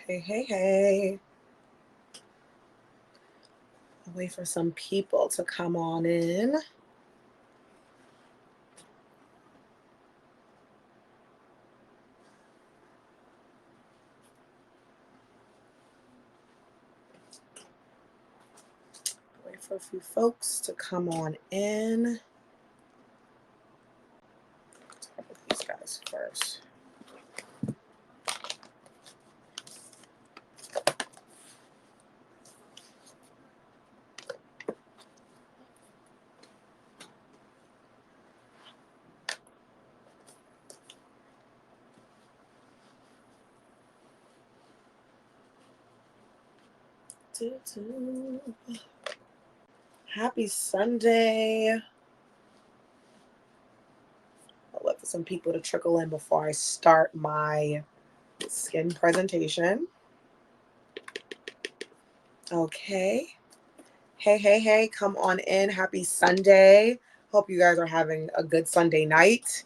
Hey. I'll wait for some people to come on in. Wait for a few folks to come on in. Let's start with these guys first. Happy Sunday. I'll wait for some people to trickle in before I start my skin presentation. Okay. Hey, come on in. Happy Sunday. Hope you guys are having a good Sunday night.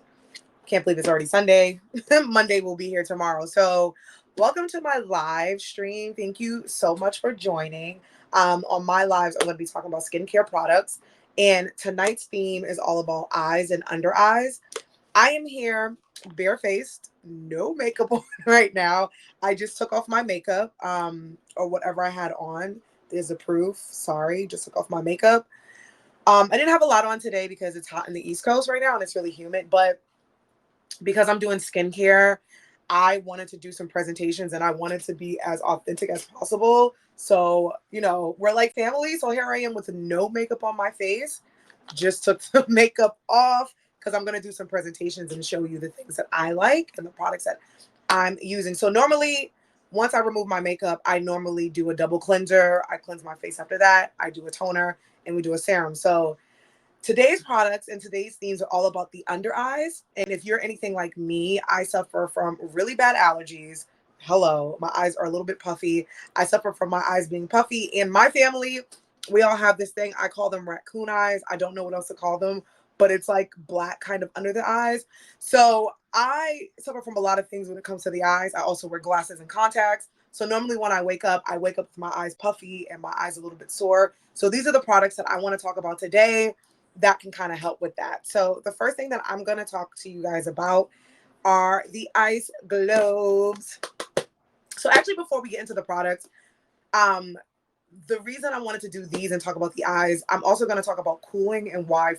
Can't believe it's already Sunday. Monday will be here tomorrow. So welcome to my live stream. Thank you so much for joining. On my lives, I'm going to be talking about skincare products. And tonight's theme is all about eyes and under eyes. I am here barefaced, no makeup on right now. I just took off my makeup, or whatever I had on. There's a proof. Sorry, just took off my makeup. I didn't have a lot on today because it's hot in the East Coast right now and it's really humid, but because I'm doing skincare, I wanted to do some presentations and I wanted to be as authentic as possible. So, we're like family. So here I am with no makeup on my face. Just took the makeup off because I'm going to do some presentations and show you the things that I like and the products that I'm using. So normally, once I remove my makeup, I normally do a double cleanser. I cleanse my face after that. I do a toner and we do a serum. So today's products and today's themes are all about the under eyes. And if you're anything like me, I suffer from really bad allergies. Hello, my eyes are a little bit puffy. I suffer from my eyes being puffy. In my family, we all have this thing. I call them raccoon eyes. I don't know what else to call them, but it's like black kind of under the eyes. So I suffer from a lot of things when it comes to the eyes. I also wear glasses and contacts. So normally when I wake up with my eyes puffy and my eyes a little bit sore. So these are the products that I want to talk about today that can kind of help with that. So the first thing that I'm going to talk to you guys about are the ice globes. So actually, before we get into the products, the reason I wanted to do these and talk about the eyes, I'm also going to talk about cooling and why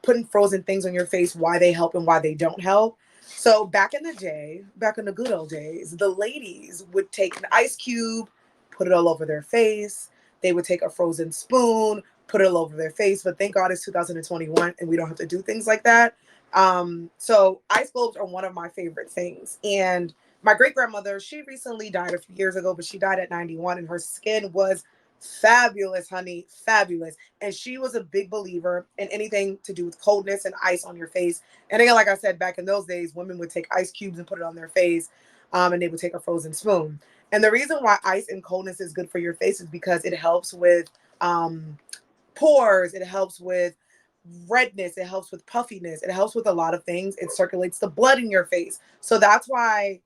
putting frozen things on your face, why they help and why they don't help. So back in the day, back in the good old days, the ladies would take an ice cube, put it all over their face. They would take a frozen spoon, put it all over their face. But thank God it's 2021 and we don't have to do things like that. So ice globes are one of my favorite things. And my great grandmother, she recently died a few years ago, but she died at 91 and her skin was fabulous, honey, fabulous. And she was a big believer in anything to do with coldness and ice on your face. And again, like I said, back in those days, women would take ice cubes and put it on their face, and they would take a frozen spoon. And the reason why ice and coldness is good for your face is because it helps with pores, it helps with redness, it helps with puffiness, it helps with a lot of things. It circulates the blood in your face. So that's why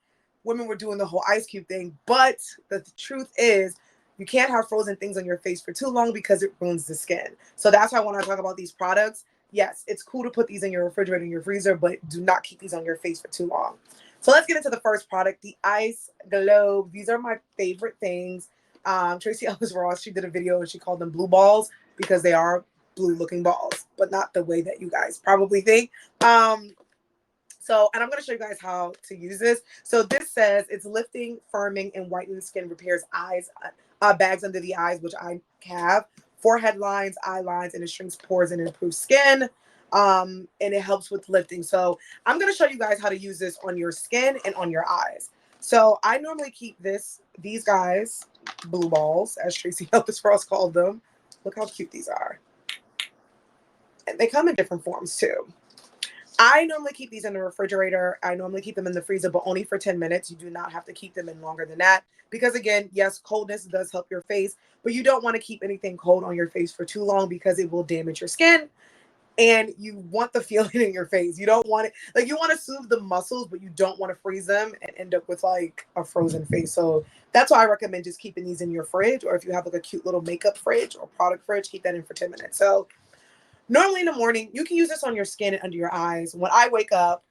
women were doing the whole ice cube thing. But the truth is, you can't have frozen things on your face for too long because it ruins the skin. So that's why when I talk about these products, yes, it's cool to put these in your refrigerator, in your freezer, but do not keep these on your face for too long. So let's get into the first product, the Ice Globe. These are my favorite things. Tracy Ellis Ross, she did a video and she called them blue balls because they are blue looking balls, but not the way that you guys probably think. And I'm going to show you guys how to use this. So this says it's lifting, firming, and whitening skin, repairs eyes, bags under the eyes, which I have, forehead lines, eye lines, and it shrinks pores and improves skin. And it helps with lifting. So I'm going to show you guys how to use this on your skin and on your eyes. So I normally keep these guys, blue balls, as Tracy Ellis Ross called them. Look how cute these are. And they come in different forms too. I normally keep these in the refrigerator. I normally keep them in the freezer, but only for 10 minutes. You do not have to keep them in longer than that. Because again, yes, coldness does help your face, but you don't want to keep anything cold on your face for too long because it will damage your skin. and you want the feeling in your face. You don't want it, like, you want to soothe the muscles, but you don't want to freeze them and end up with like a frozen face. So that's why I recommend just keeping these in your fridge, or if you have like a cute little makeup fridge or product fridge, keep that in for 10 minutes. So normally in the morning, you can use this on your skin and under your eyes. When I wake up,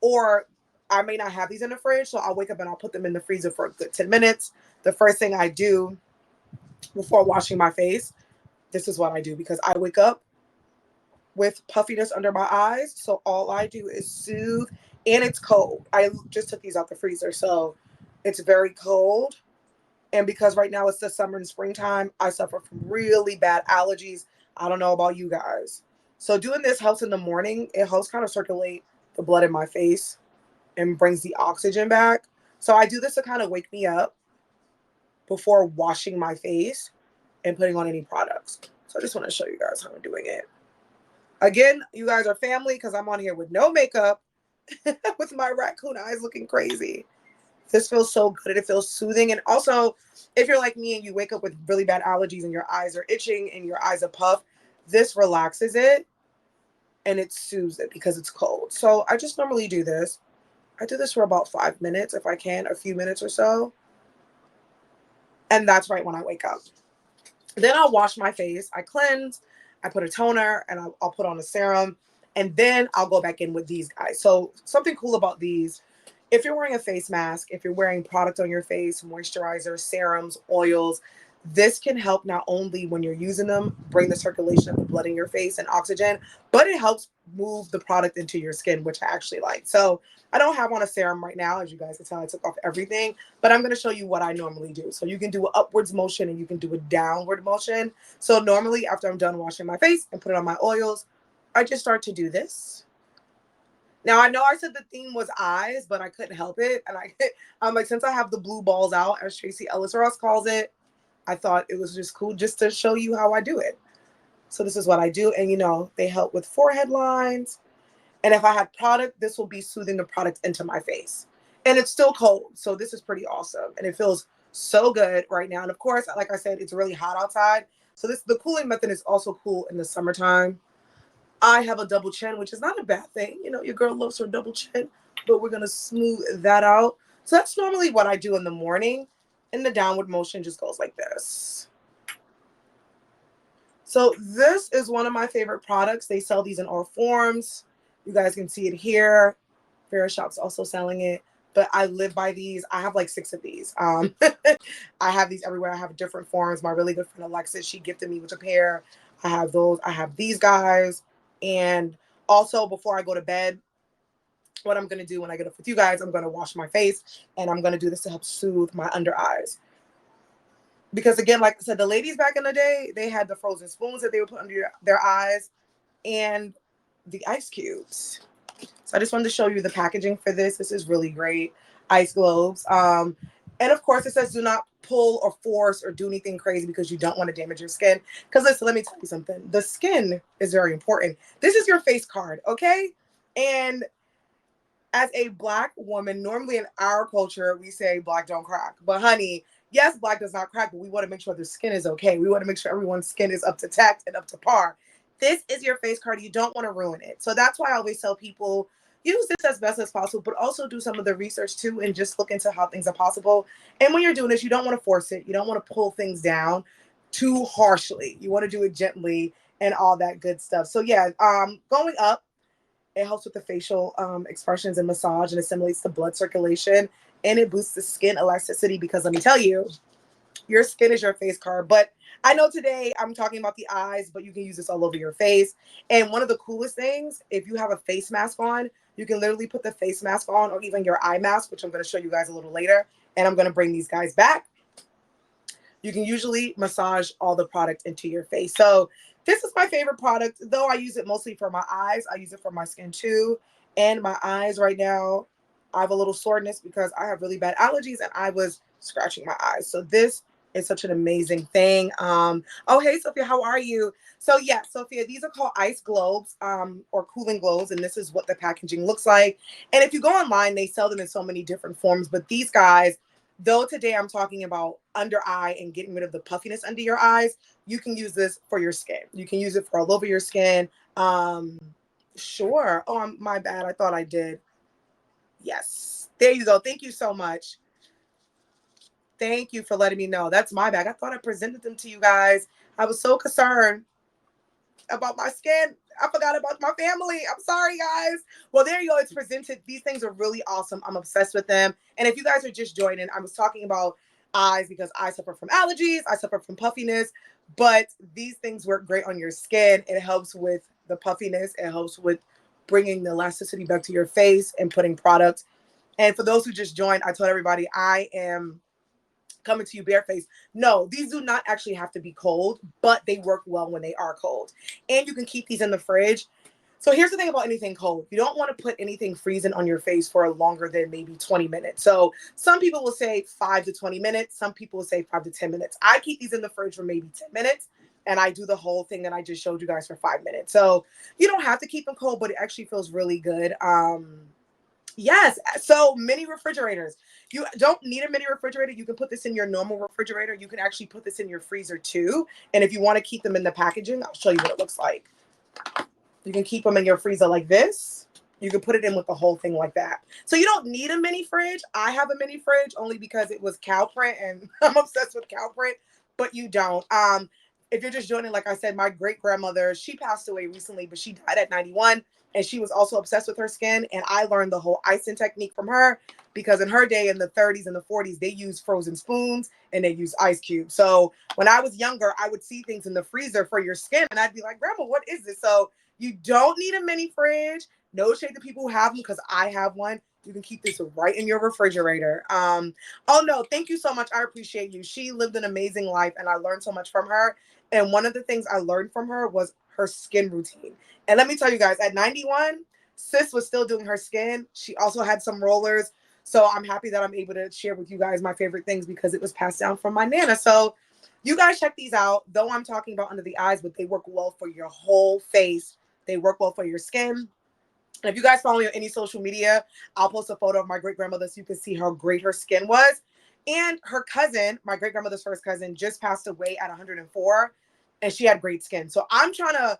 or I may not have these in the fridge, so I'll wake up and I'll put them in the freezer for a good 10 minutes. The first thing I do before washing my face, this is what I do, because I wake up with puffiness under my eyes. So all I do is soothe, and it's cold. I just took these out the freezer, so it's very cold. And because right now it's the summer and springtime, I suffer from really bad allergies. I don't know about you guys. So doing this helps in the morning. It helps kind of circulate the blood in my face and brings the oxygen back. So I do this to kind of wake me up before washing my face and putting on any products. So I just want to show you guys how I'm doing it. Again, you guys are family because I'm on here with no makeup with my raccoon eyes looking crazy. This feels so good. It feels soothing. And also, if you're like me and you wake up with really bad allergies and your eyes are itching and your eyes are puffed, this relaxes it and it soothes it because it's cold. So I just normally do this. I do this for about 5 minutes if I can, a few minutes or so. And that's right when I wake up. Then I'll wash my face. I cleanse. I put a toner and I'll put on a serum. And then I'll go back in with these guys. So something cool about these, if you're wearing a face mask, if you're wearing product on your face, moisturizer, serums, oils, this can help not only when you're using them, bring the circulation of the blood in your face and oxygen, but it helps move the product into your skin, which I actually like. So I don't have on a serum right now. As you guys can tell, I took off everything, but I'm going to show you what I normally do. So you can do an upwards motion and you can do a downward motion. So normally after I'm done washing my face and putting on my oils, I just start to do this. Now I know I said the theme was eyes, but I couldn't help it. And I'm like, since I have the blue balls out, as Tracy Ellis Ross calls it, I thought it was just cool just to show you how I do it. So this is what I do. And you know, they help with forehead lines. And if I had product, this will be soothing the product into my face. And it's still cold. So this is pretty awesome. And it feels so good right now. And of course, like I said, it's really hot outside. So the cooling method is also cool in the summertime. I have a double chin, which is not a bad thing. You know, your girl loves her double chin, but we're going to smooth that out. So that's normally what I do in the morning. And the downward motion just goes like this. So this is one of my favorite products. They sell these in all forms. You guys can see it here. Verishop's also selling it, but I live by these. I have like 6 of these. I have these everywhere. I have different forms. My really good friend Alexis, she gifted me with a pair. I have those. I have these guys. And also before I go to bed, what I'm going to do when I get up with you guys, I'm going to wash my face and I'm going to do this to help soothe my under eyes. Because again, like I said, the ladies back in the day, they had the frozen spoons that they would put under their eyes and the ice cubes. So I just wanted to show you the packaging for this. This is really great. Ice globes. And of course, it says do not pull or force or do anything crazy because you don't want to damage your skin. Because listen, let me tell you something. The skin is very important. This is your face card, okay? And as a Black woman, normally in our culture, we say Black don't crack. But honey, yes, Black does not crack, but we want to make sure the skin is okay. We want to make sure everyone's skin is up to tact and up to par. This is your face card. You don't want to ruin it. So that's why I always tell people, use this as best as possible, but also do some of the research too and just look into how things are possible. And when you're doing this, you don't want to force it. You don't want to pull things down too harshly. You want to do it gently and all that good stuff. So yeah, going up, it helps with the facial expressions and massage and it stimulates the blood circulation and it boosts the skin elasticity because let me tell you, your skin is your face card. But I know today I'm talking about the eyes, but you can use this all over your face. And one of the coolest things, if you have a face mask on, you can literally put the face mask on or even your eye mask, which I'm going to show you guys a little later. And I'm going to bring these guys back. You can usually massage all the product into your face. So this is my favorite product, though I use it mostly for my eyes. I use it for my skin too. And my eyes right now, I have a little soreness because I have really bad allergies and I was scratching my eyes. So this is such an amazing thing. Oh, hey, Sophia, how are you? So yeah, Sophia, these are called ice globes or cooling globes. And this is what the packaging looks like. And if you go online, they sell them in so many different forms. But these guys, though today I'm talking about under eye and getting rid of the puffiness under your eyes, you can use this for your skin. You can use it for all over your skin. Sure. Oh, my bad. I thought I did. Yes. There you go. Thank you so much. Thank you for letting me know. That's my bag. I thought I presented them to you guys. I was so concerned about my skin. I forgot about my family. I'm sorry, guys. Well, there you go. It's presented. These things are really awesome. I'm obsessed with them. And if you guys are just joining, I was talking about eyes because I suffer from allergies. I suffer from puffiness. But these things work great on your skin. It helps with the puffiness. It helps with bringing the elasticity back to your face and putting product. And for those who just joined, I told everybody I am coming to you barefaced. No, these do not actually have to be cold, but they work well when they are cold. And you can keep these in the fridge. So here's the thing about anything cold. You don't want to put anything freezing on your face for longer than maybe 20 minutes. So some people will say 5 to 20 minutes. Some people will say 5 to 10 minutes. I keep these in the fridge for maybe 10 minutes. And I do the whole thing that I just showed you guys for 5 minutes. So you don't have to keep them cold, but it actually feels really good. Yes. So mini refrigerators. You don't need a mini refrigerator. You can put this in your normal refrigerator. You can actually put this in your freezer too. And if you want to keep them in the packaging, I'll show you what it looks like. You can keep them in your freezer like this. You can put it in with the whole thing like that. So you don't need a mini fridge. I have a mini fridge only because it was cow print and I'm obsessed with cow print, but you don't. If you're just joining, like I said, my great grandmother, she passed away recently, but she died at 91 and she was also obsessed with her skin. And I learned the whole icing technique from her because in her day, in the 30s and the 40s, they used frozen spoons and they used ice cubes. So when I was younger, I would see things in the freezer for your skin and I'd be like, Grandma, what is this? So you don't need a mini fridge. No shade to people who have them because I have one. You can keep this right in your refrigerator. Oh no, thank you so much. I appreciate you. She lived an amazing life and I learned so much from her. And one of the things I learned from her was her skin routine. And let me tell you guys, at 91, sis was still doing her skin. She also had some rollers. So I'm happy that I'm able to share with you guys my favorite things because it was passed down from my Nana. So you guys check these out. Though I'm talking about under the eyes, but they work well for your whole face. They work well for your skin. And if you guys follow me on any social media, I'll post a photo of my great grandmother so you can see how great her skin was. And her cousin, my great grandmother's first cousin, just passed away at 104, and she had great skin. So I'm trying to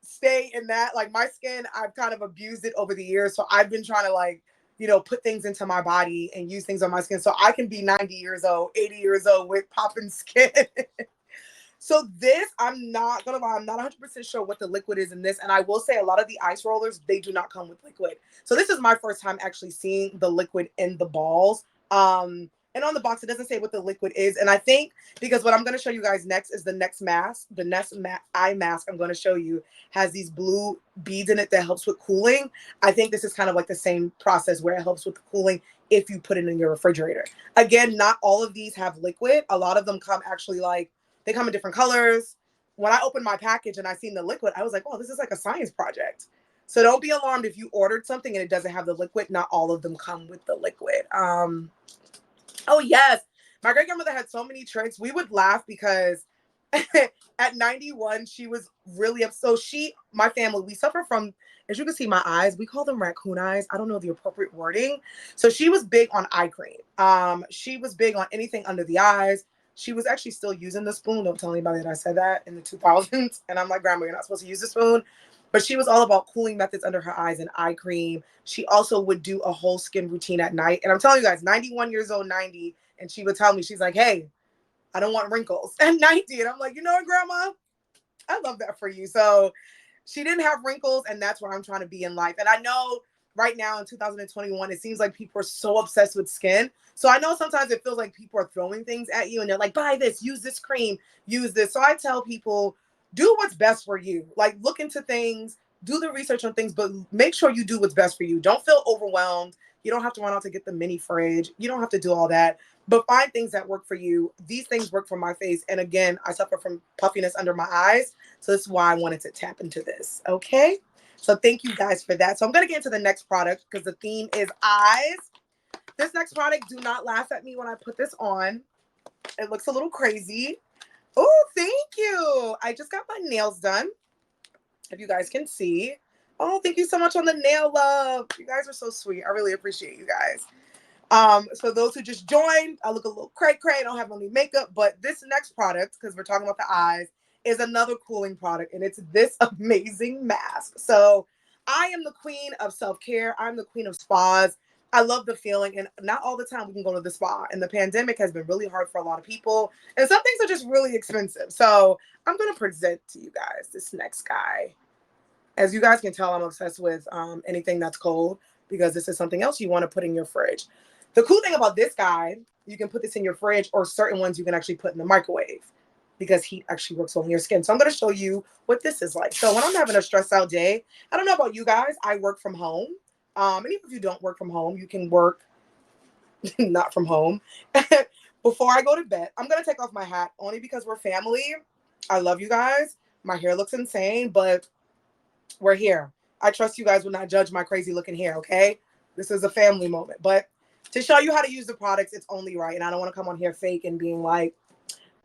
stay in that. Like my skin, I've kind of abused it over the years. So I've been trying to put things into my body and use things on my skin so I can be 90 years old, 80 years old with popping skin. So this, I'm not gonna lie, I'm not 100% sure what the liquid is in this. And I will say a lot of the ice rollers, they do not come with liquid. So this is my first time actually seeing the liquid in the balls. And on the box, it doesn't say what the liquid is. And I think because what I'm going to show you guys next is the next mask. The next eye mask I'm going to show you has these blue beads in it that helps with cooling. I think this is kind of like the same process where it helps with the cooling if you put it in your refrigerator. Again, not all of these have liquid. A lot of them come actually they come in different colors. When I opened my package and I seen the liquid, I was like, oh, this is like a science project. So don't be alarmed if you ordered something and it doesn't have the liquid. Not all of them come with the liquid. Oh, yes. My great grandmother had so many tricks. We would laugh because at 91, she was really up. So my family, we suffer from, as you can see, my eyes, we call them raccoon eyes. I don't know the appropriate wording. So she was big on eye cream. She was big on anything under the eyes. She was actually still using the spoon. Don't tell anybody that I said that in the 2000s. And I'm like, Grandma, you're not supposed to use the spoon. But she was all about cooling methods under her eyes and eye cream. She also would do a whole skin routine at night. And I'm telling you guys, 91 years old, 90. And she would tell me, she's like, hey, I don't want wrinkles at 90. And I'm like, you know what, Grandma? I love that for you. So she didn't have wrinkles, and that's where I'm trying to be in life. And I know right now in 2021, it seems like people are so obsessed with skin. So I know sometimes it feels like people are throwing things at you and they're like, buy this, use this cream, use this. So I tell people, do what's best for you. Like look into things, do the research on things, but make sure you do what's best for you. Don't feel overwhelmed. You don't have to run out to get the mini fridge. You don't have to do all that, but find things that work for you. These things work for my face. And again, I suffer from puffiness under my eyes. So this is why I wanted to tap into this. Okay. So thank you guys for that. So I'm going to get into the next product because the theme is eyes. This next product, do not laugh at me when I put this on. It looks a little crazy. Oh, thank you. I just got my nails done. If you guys can see. Oh, thank you so much on the nail love. You guys are so sweet. I really appreciate you guys. So those who just joined, I look a little cray cray. I don't have any makeup, but this next product, because we're talking about the eyes, is another cooling product, and it's this amazing mask. So I am the queen of self-care. I'm the queen of spas. I love the feeling, and not all the time we can go to the spa. And the pandemic has been really hard for a lot of people, and some things are just really expensive. So I'm gonna present to you guys this next guy. As you guys can tell, I'm obsessed with anything that's cold because this is something else you want to put in your fridge. The cool thing about this guy, you can put this in your fridge, or certain ones you can actually put in the microwave because heat actually works well on your skin. So I'm going to show you what this is like. So when I'm having a stressed out day, I don't know about you guys, I work from home. And even if you don't work from home, you can work not from home. Before I go to bed, I'm going to take off my hat only because we're family. I love you guys. My hair looks insane, but we're here. I trust you guys will not judge my crazy looking hair, okay? This is a family moment. But to show you how to use the products, it's only right. And I don't want to come on here fake and being like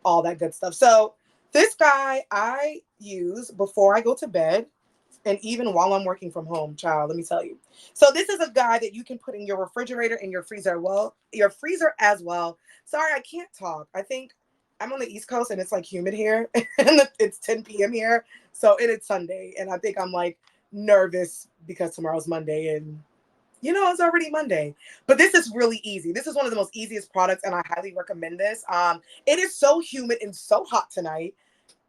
all that good stuff. So this guy I use before I go to bed and even while I'm working from home, child, let me tell you. So this is a guy that you can put in your refrigerator and your freezer. Well, your freezer as well. Sorry, I can't talk. I think I'm on the East Coast and it's like humid here and it's 10 p.m. here. So it is Sunday and I think I'm like nervous because tomorrow's Monday and it's already Monday. But this is really easy. This is one of the most easiest products and I highly recommend this. It is so humid and so hot tonight,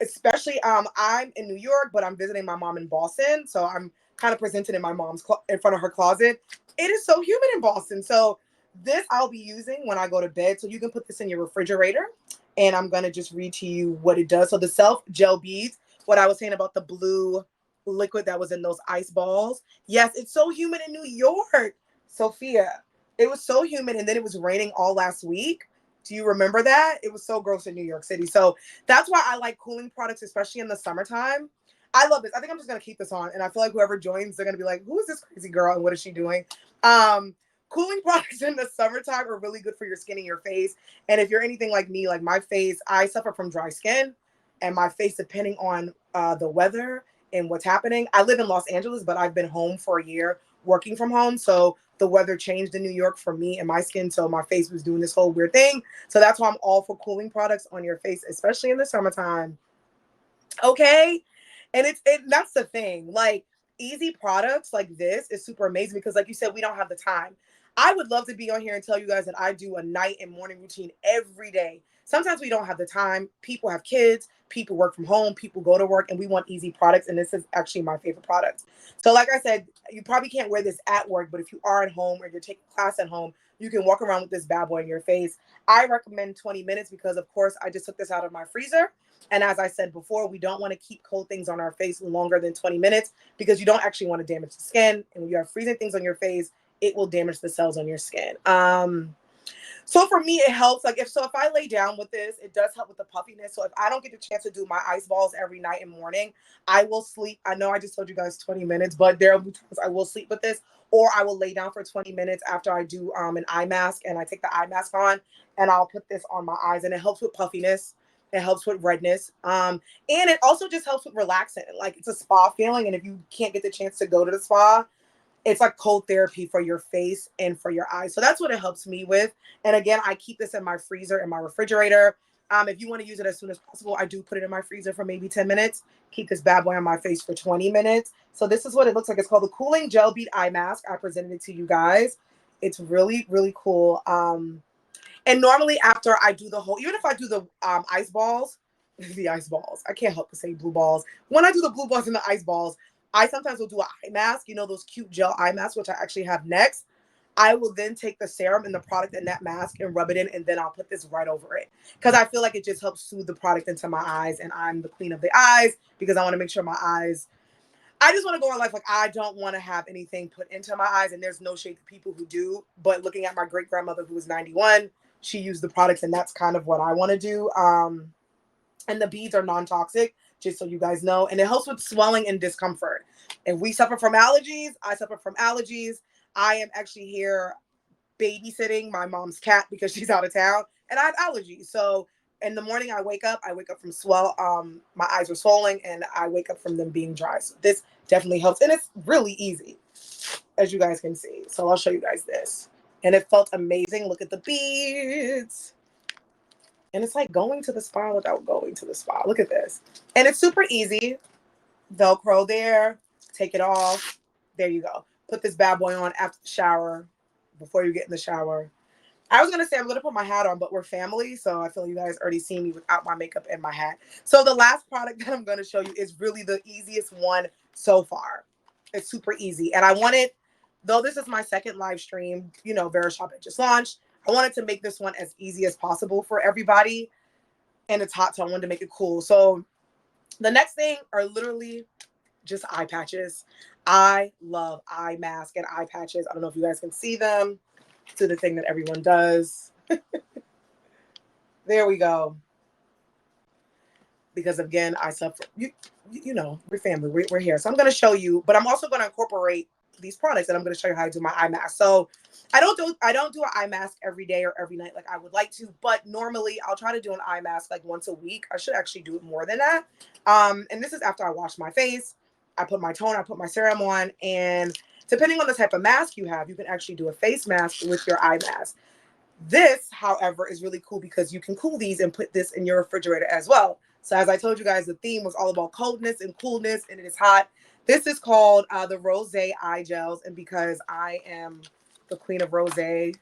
especially I'm in New York, but I'm visiting my mom in Boston, so I'm kind of presented in my mom's in front of her closet. It is so humid in Boston, so this I'll be using when I go to bed. So you can put this in your refrigerator, and I'm gonna just read to you what it does. So the self gel beads, what I was saying about the blue liquid that was in those ice balls. Yes, it's so humid in New York, Sophia. It was so humid, and then it was raining all last week. Do you remember that? It was so gross in New York City. So that's why I like cooling products, especially in the summertime. I love this. I think I'm just gonna keep this on, and I feel like whoever joins, they're gonna be like, "Who is this crazy girl and what is she doing?" Um, Cooling products in the summertime are really good for your skin and your face. And if you're anything like me, like my face, I suffer from dry skin, and my face, depending on the weather and what's happening. I live in Los Angeles, but I've been home for a year working from home, so the weather changed in New York for me and my skin, so my face was doing this whole weird thing. So that's why I'm all for cooling products on your face, especially in the summertime. Okay. And that's the thing. Like easy products like this is super amazing because like you said, we don't have the time. I would love to be on here and tell you guys that I do a night and morning routine every day. Sometimes we don't have the time. People have kids, people work from home, people go to work, and we want easy products. And this is actually my favorite product. So, like I said, you probably can't wear this at work, but if you are at home or you're taking class at home, you can walk around with this bad boy in your face. I recommend 20 minutes because, of course, I just took this out of my freezer. And as I said before, we don't want to keep cold things on our face longer than 20 minutes because you don't actually want to damage the skin. And when you have freezing things on your face, it will damage the cells on your skin. So for me, it helps. If I lay down with this, it does help with the puffiness. So if I don't get the chance to do my ice balls every night and morning, I will sleep. I know I just told you guys 20 minutes, but there will be times I will sleep with this, or I will lay down for 20 minutes after I do an eye mask and I take the eye mask on and I'll put this on my eyes and it helps with puffiness. It helps with redness. And it also just helps with relaxing. Like it's a spa feeling. And if you can't get the chance to go to the spa, it's like cold therapy for your face and for your eyes. So that's what it helps me with. And again, I keep this in my freezer and my refrigerator. If you want to use it as soon as possible, I do put it in my freezer for maybe 10 minutes. Keep this bad boy on my face for 20 minutes. So this is what it looks like. It's called the Cooling Gel Bead Eye Mask. I presented it to you guys. It's really, really cool. And normally after I do the whole, even if I do the ice balls, the ice balls, I can't help but say blue balls. When I do the blue balls and the ice balls, I sometimes will do an eye mask, those cute gel eye masks, which I actually have next. I will then take the serum and the product in that mask and rub it in, and then I'll put this right over it. Because I feel like it just helps soothe the product into my eyes, and I'm the queen of the eyes because I want to make sure my eyes, I just want to go on life like I don't want to have anything put into my eyes, and there's no shade to people who do. But looking at my great grandmother who was 91, she used the products, and that's kind of what I want to do. And the beads are non-toxic, just so you guys know, and it helps with swelling and discomfort. If we suffer from allergies, I suffer from allergies. I am actually here babysitting my mom's cat because she's out of town, and I have allergies. So in the morning, I wake up from my eyes were swollen, and I wake up from them being dry. So this definitely helps, and it's really easy, as you guys can see. So I'll show you guys this. And it felt amazing. Look at the beads. And it's like going to the spa without going to the spa. Look at this. And it's super easy. Velcro there. Take it off. There you go. Put this bad boy on after the shower, before you get in the shower. I was going to say I'm going to put my hat on, but we're family. So I feel you guys already seen me without my makeup and my hat. So the last product that I'm going to show you is really the easiest one so far. It's super easy. And I wanted, though this is my second live stream, you know, Verishop had just launched. I wanted to make this one as easy as possible for everybody. And it's hot, so I wanted to make it cool. So the next thing are literally just eye patches. I love eye mask and eye patches. I don't know if you guys can see them. To the thing that everyone does. There we go. Because again, I suffer. You know, we're family. We're here. So I'm going to show you, but I'm also going to incorporate these products, and I'm going to show you how I do my eye mask. So I don't do an eye mask every day or every night like I would like to, but normally I'll try to do an eye mask like once a week. I should actually do it more than that. And this is after I wash my face. I put my toner, I put my serum on, and depending on the type of mask you have, you can actually do a face mask with your eye mask. This, however, is really cool because you can cool these and put this in your refrigerator as well. So as I told you guys, the theme was all about coldness and coolness, and it is hot. This is called the Rose Eye Gels, and because I am the queen of rose, I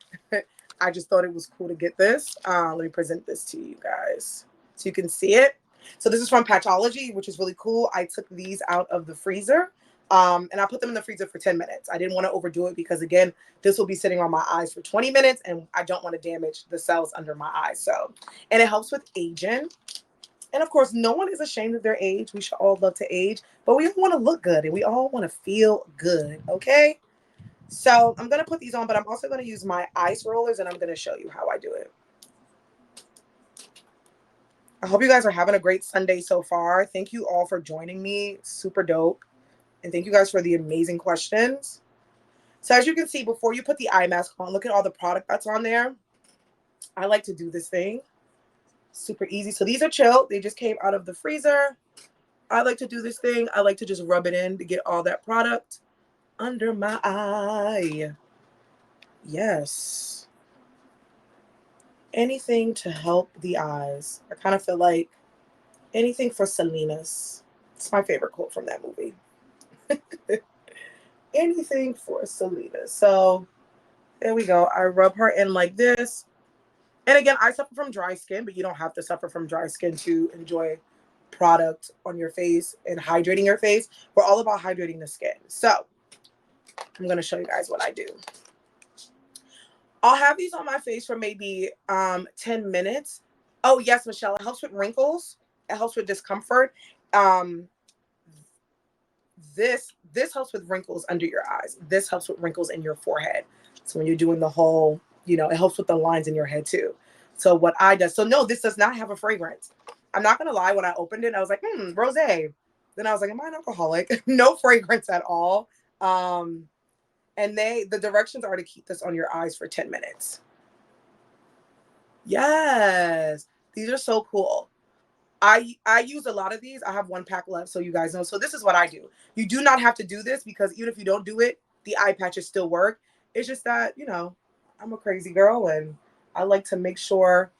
just thought it was cool to get this. Let me present this to you guys so you can see it. So this is from Patchology, which is really cool. I took these out of the freezer. And I put them in the freezer for 10 minutes. I didn't want to overdo it because, again, this will be sitting on my eyes for 20 minutes, and I don't want to damage the cells under my eyes. So, and it helps with aging. And of course, no one is ashamed of their age. We should all love to age, but we all want to look good and we all want to feel good. Okay. So I'm going to put these on, but I'm also going to use my ice rollers, and I'm going to show you how I do it. I hope you guys are having a great Sunday so far. Thank you all for joining me. Super dope. And thank you guys for the amazing questions. So as you can see, before you put the eye mask on, look at all the product that's on there. I like to do this thing. Super easy. So these are chilled. They just came out of the freezer. I like to do this thing. I like to just rub it in to get all that product under my eye. Yes. Anything to help the eyes. I kind of feel like anything for Salinas. It's my favorite quote from that movie. Anything for Selena. So there we go. I rub her in like this. And again, I suffer from dry skin, but you don't have to suffer from dry skin to enjoy product on your face and hydrating your face. We're all about hydrating the skin. So I'm going to show you guys what I do. I'll have these on my face for maybe 10 minutes. Oh, yes, Michelle. It helps with wrinkles. It helps with discomfort. This helps with wrinkles under your eyes. This helps with wrinkles in your forehead. So when you're doing the whole, you know, it helps with the lines in your head too. So what I do, so no, this does not have a fragrance. I'm not gonna lie, when I opened it, I was like, rosé. Then I was like, am I an alcoholic? No fragrance at all. And the directions are to keep this on your eyes for 10 minutes. Yes, these are so cool. I use a lot of these. I have one pack left, so you guys know. So this is what I do. You do not have to do this because even if you don't do it, the eye patches still work. It's just that, you know, I'm a crazy girl and I like to make sure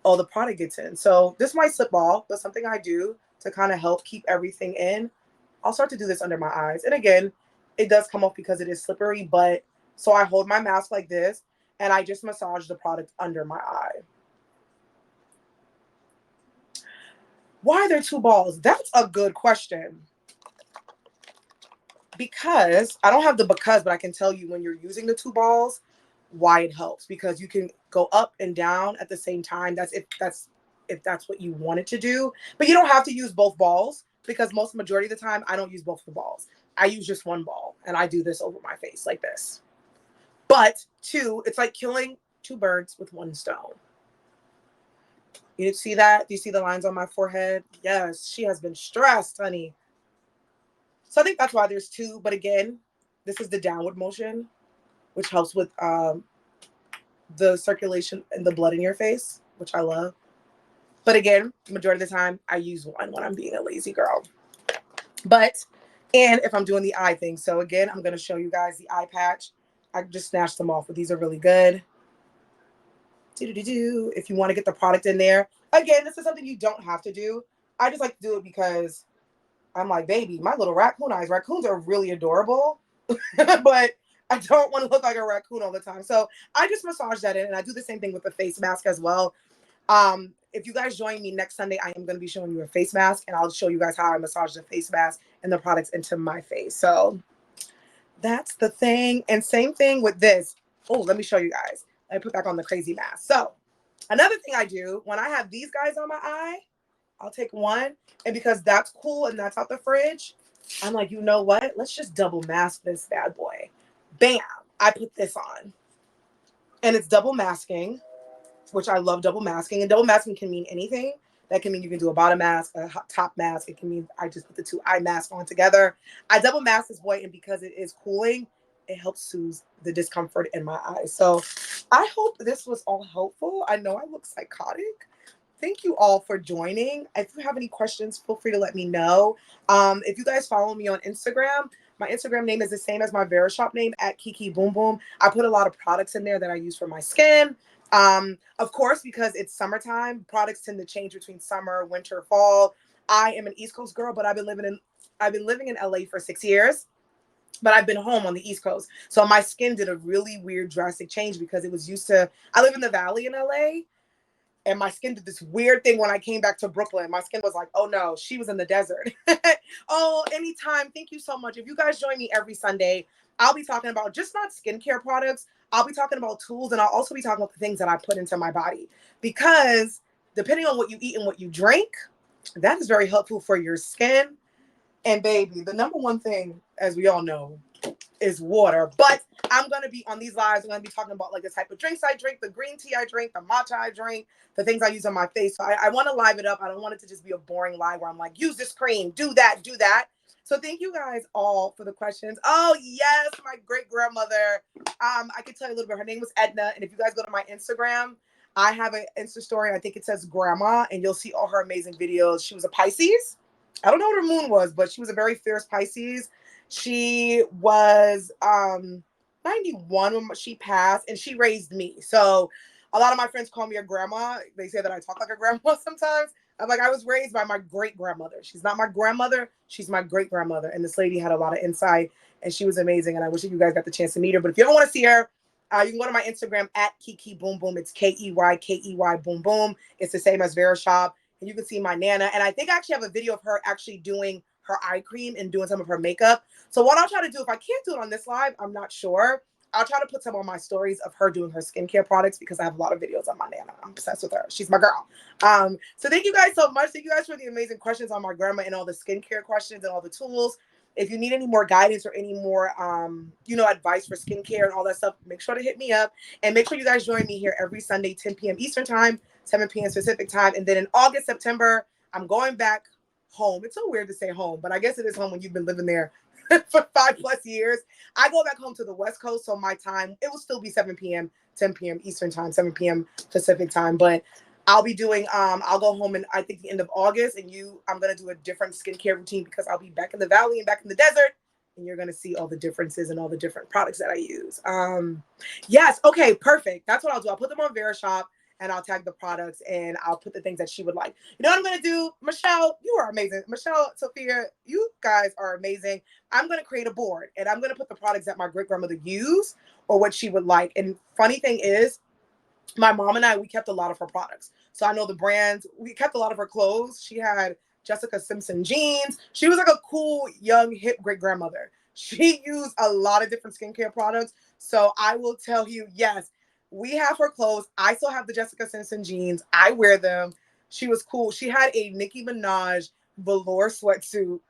all the product gets in. So this might slip off, but something I do to kind of help keep everything in, I'll start to do this under my eyes. And again, it does come off because it is slippery, but so I hold my mask like this and I just massage the product under my eye. Why are there two balls? That's a good question. Because I don't have the but I can tell you when you're using the two balls, why it helps. Because you can go up and down at the same time. That's if that's what you wanted to do. But you don't have to use both balls because most majority of the time I don't use both the balls. I use just one ball and I do this over my face like this. But two, it's like killing two birds with one stone. You see that? Do you see the lines on my forehead? Yes, she has been stressed, honey. So I think that's why there's two. But again, this is the downward motion, which helps with the circulation and the blood in your face, which I love. But again, majority of the time, I use one when I'm being a lazy girl. And if I'm doing the eye thing. So again, I'm going to show you guys the eye patch. I just snatched them off, but these are really good. If you want to get the product in there. Again, this is something you don't have to do. I just like to do it because I'm like, baby, my little raccoon eyes. Raccoons are really adorable, but I don't want to look like a raccoon all the time. So I just massage that in, and I do the same thing with the face mask as well. If you guys join me next Sunday, I am going to be showing you a face mask, and I'll show you guys how I massage the face mask and the products into my face. So that's the thing. And same thing with this. Oh, let me show you guys. Let me put back on the crazy mask. So another thing I do when I have these guys on my eye, I'll take one, and because that's cool and that's out the fridge, I'm like, you know what? Let's just double mask this bad boy. Bam! I put this on. And it's double masking, which I love double masking. And double masking can mean anything. That can mean you can do a bottom mask, a top mask. It can mean I just put the two eye masks on together. I double mask this boy, and because it is cooling, it helps soothe the discomfort in my eyes. So I hope this was all helpful. I know I look psychotic. Thank you all for joining. If you have any questions, feel free to let me know. If you guys follow me on Instagram, my Instagram name is the same as my Verishop name, at Kiki Boom Boom. I put a lot of products in there that I use for my skin. Of course, because it's summertime, products tend to change between summer, winter, fall. I am an East Coast girl, but I've been living in LA for 6 years. But I've been home on the East Coast. So my skin did a really weird, drastic change because it was used to, I live in the Valley in LA. And my skin did this weird thing when I came back to Brooklyn. My skin was like, oh no, she was in the desert. Oh, anytime. Thank you so much. If you guys join me every Sunday, I'll be talking about just not skincare products. I'll be talking about tools, and I'll also be talking about the things that I put into my body. Because depending on what you eat and what you drink, that is very helpful for your skin. And baby, the number one thing, as we all know, is water. But I'm going to be on these lives. I'm going to be talking about like the type of drinks I drink, the green tea I drink, the matcha I drink, the things I use on my face. So I want to live it up. I don't want it to just be a boring live where I'm like, use this cream, do that, do that. So thank you guys all for the questions. Oh, yes, my great grandmother. I can tell you a little bit. Her name was Edna. And if you guys go to my Instagram, I have an Insta story. I think it says grandma, and you'll see all her amazing videos. She was a Pisces. I don't know what her moon was, but she was a very fierce Pisces. She was 91 when she passed, and she raised me. So a lot of my friends call me a grandma. They say that I talk like a grandma sometimes. I'm like, I was raised by my great grandmother. She's not my grandmother. She's my great grandmother. And this lady had a lot of insight, and she was amazing. And I wish that you guys got the chance to meet her. But if you don't want to see her, you can go to my Instagram at Kiki Boom Boom. It's KEYKEY Boom Boom. It's the same as Verishop. And you can see my Nana. And I think I actually have a video of her actually doing her eye cream and doing some of her makeup. So what I'll try to do, if I can't do it on this live, I'm not sure. I'll try to put some on my stories of her doing her skincare products because I have a lot of videos on my Nana. I'm obsessed with her. She's my girl. So thank you guys so much. Thank you guys for the amazing questions on my grandma and all the skincare questions and all the tools. If you need any more guidance or any more, advice for skincare and all that stuff, make sure to hit me up. And make sure you guys join me here every Sunday, 10 p.m. Eastern time, 7 p.m. Pacific time. And then in August, September, I'm going back home. It's so weird to say home, but I guess it is home when you've been living there for 5+ years. I go back home to the West Coast, so my time, it will still be 7 p.m., 10 p.m. Eastern time, 7 p.m. Pacific time. But I'll be doing, I'll go home in, I think, the end of August, and I'm going to do a different skincare routine because I'll be back in the Valley and back in the desert, and you're going to see all the differences and all the different products that I use. Yes. Okay, perfect. That's what I'll do. I'll put them on Verishop, and I'll tag the products, and I'll put the things that she would like. You know what I'm going to do? Michelle, you are amazing. Michelle, Sophia, you guys are amazing. I'm going to create a board, and I'm going to put the products that my great-grandmother used or what she would like. And funny thing is, my mom and I, we kept a lot of her products. So I know the brands. We kept a lot of her clothes. She had Jessica Simpson jeans. She was like a cool, young, hip great-grandmother. She used a lot of different skincare products. So I will tell you, yes, we have her clothes. I still have the Jessica Simpson jeans. I wear them. She was cool. She had a Nicki Minaj velour sweatsuit.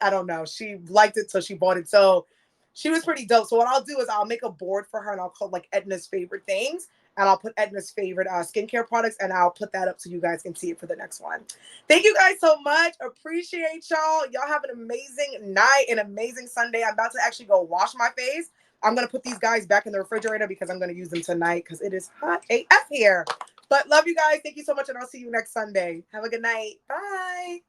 I don't know. She liked it, so she bought it. So she was pretty dope. So what I'll do is I'll make a board for her, and I'll call like Edna's favorite things. And I'll put Edna's favorite skincare products, and I'll put that up so you guys can see it for the next one. Thank you guys so much. Appreciate y'all. Y'all have an amazing night, an amazing Sunday. I'm about to actually go wash my face. I'm going to put these guys back in the refrigerator because I'm going to use them tonight because it is hot AF here. But love you guys. Thank you so much, and I'll see you next Sunday. Have a good night. Bye.